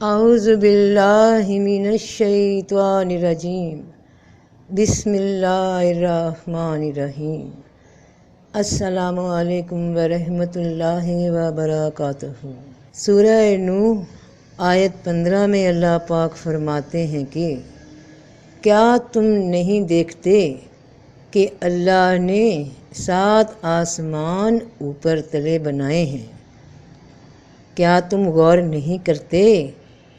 اعوذ باللہ من الشیطان الرجیم بسم اللہ الرحمن الرحیم۔ السلام علیکم ورحمۃ اللہ وبرکاتہ۔ سورہ نوح آیت 15 میں اللہ پاک فرماتے ہیں کہ کیا تم نہیں دیکھتے کہ اللہ نے 7 آسمان اوپر تلے بنائے ہیں؟ کیا تم غور نہیں کرتے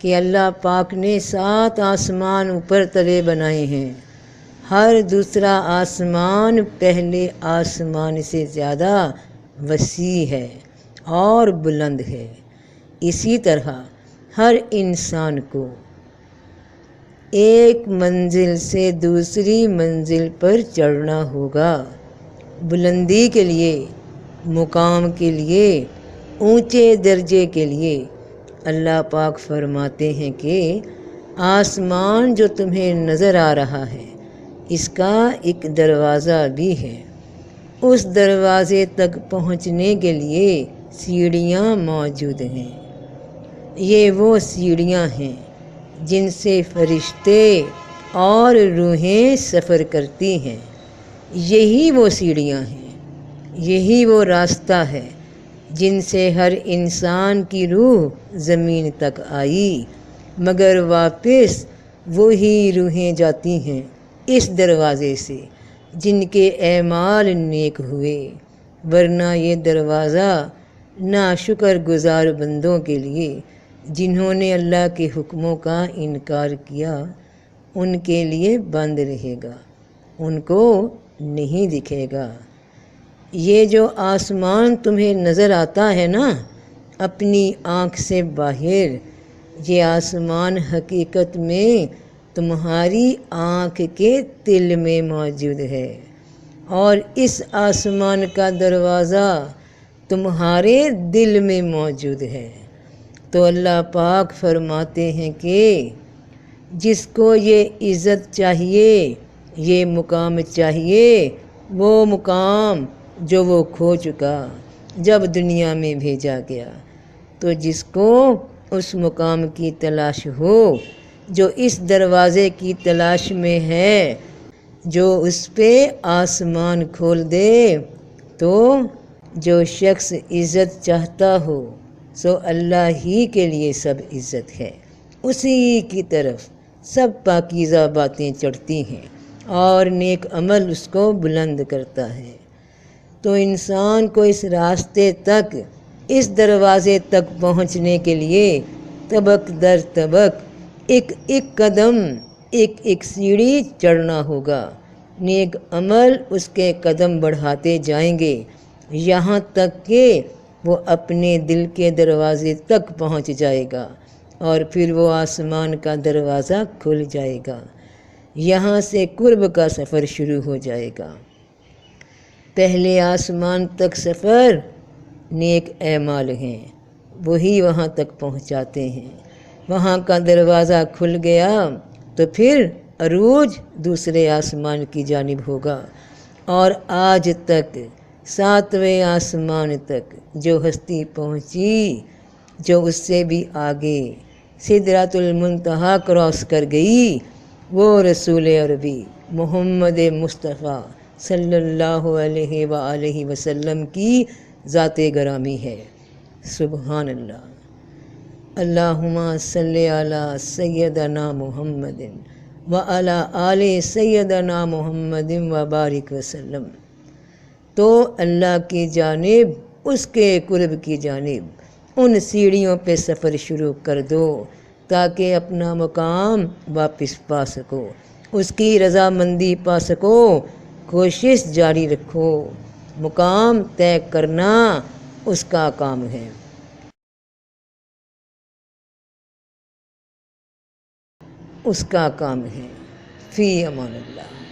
کہ اللہ پاک نے 7 آسمان اوپر تلے بنائے ہیں؟ ہر دوسرا آسمان پہلے آسمان سے زیادہ وسیع ہے اور بلند ہے۔ اسی طرح ہر انسان کو ایک منزل سے دوسری منزل پر چڑھنا ہوگا۔ بلندی کے لیے، مقام کے لیے، اونچے درجے کے لیے اللہ پاک فرماتے ہیں کہ آسمان جو تمہیں نظر آ رہا ہے اس کا ایک دروازہ بھی ہے۔ اس دروازے تک پہنچنے کے لیے سیڑھیاں موجود ہیں۔ یہ وہ سیڑھیاں ہیں جن سے فرشتے اور روحیں سفر کرتی ہیں۔ یہی وہ سیڑھیاں ہیں، یہی وہ راستہ ہے جن سے ہر انسان کی روح زمین تک آئی، مگر واپس وہی روحیں جاتی ہیں اس دروازے سے جن کے اعمال نیک ہوئے، ورنہ یہ دروازہ ناشکر گزار بندوں کے لیے جنہوں نے اللہ کے حکموں کا انکار کیا ان کے لیے بند رہے گا، ان کو نہیں دکھے گا۔ یہ جو آسمان تمہیں نظر آتا ہے نا اپنی آنکھ سے باہر، یہ آسمان حقیقت میں تمہاری آنکھ کے تل میں موجود ہے، اور اس آسمان کا دروازہ تمہارے دل میں موجود ہے۔ تو اللہ پاک فرماتے ہیں کہ جس کو یہ عزت چاہیے، یہ مقام چاہیے، وہ مقام جو وہ کھو چکا جب دنیا میں بھیجا گیا، تو جس کو اس مقام کی تلاش ہو، جو اس دروازے کی تلاش میں ہے، جو اس پہ آسمان کھول دے، تو جو شخص عزت چاہتا ہو سو اللہ ہی کے لیے سب عزت ہے، اسی کی طرف سب پاکیزہ باتیں چڑھتی ہیں اور نیک عمل اس کو بلند کرتا ہے۔ تو انسان کو اس راستے تک، اس دروازے تک پہنچنے کے لیے طبق در طبق، ایک ایک قدم، ایک ایک سیڑھی چڑھنا ہوگا۔ نیک عمل اس کے قدم بڑھاتے جائیں گے یہاں تک کہ وہ اپنے دل کے دروازے تک پہنچ جائے گا، اور پھر وہ آسمان کا دروازہ کھل جائے گا۔ یہاں سے قرب کا سفر شروع ہو جائے گا۔ پہلے آسمان تک سفر نیک اعمال ہیں، وہی وہاں تک پہنچاتے ہیں۔ وہاں کا دروازہ کھل گیا تو پھر عروج دوسرے آسمان کی جانب ہوگا، اور آج تک 7ویں آسمان تک جو ہستی پہنچی، جو اس سے بھی آگے سدرۃ المنتہا کراس کر گئی، وہ رسول عربی محمد مصطفیٰ صلی اللہ علیہ وآلہ وسلم کی ذات گرامی ہے۔ سبحان اللہ۔ اللہم صلی علی سیدنا محمد وعلی آل سیدنا محمد وبارک وسلم۔ تو اللہ کی جانب، اس کے قرب کی جانب ان سیڑھیوں پہ سفر شروع کر دو تاکہ اپنا مقام واپس پا سکو، اس کی رضامندی پا سکو۔ کوشش جاری رکھو، مقام طے کرنا اس کا کام ہے۔ اس کا کام ہے۔ فی امان اللہ۔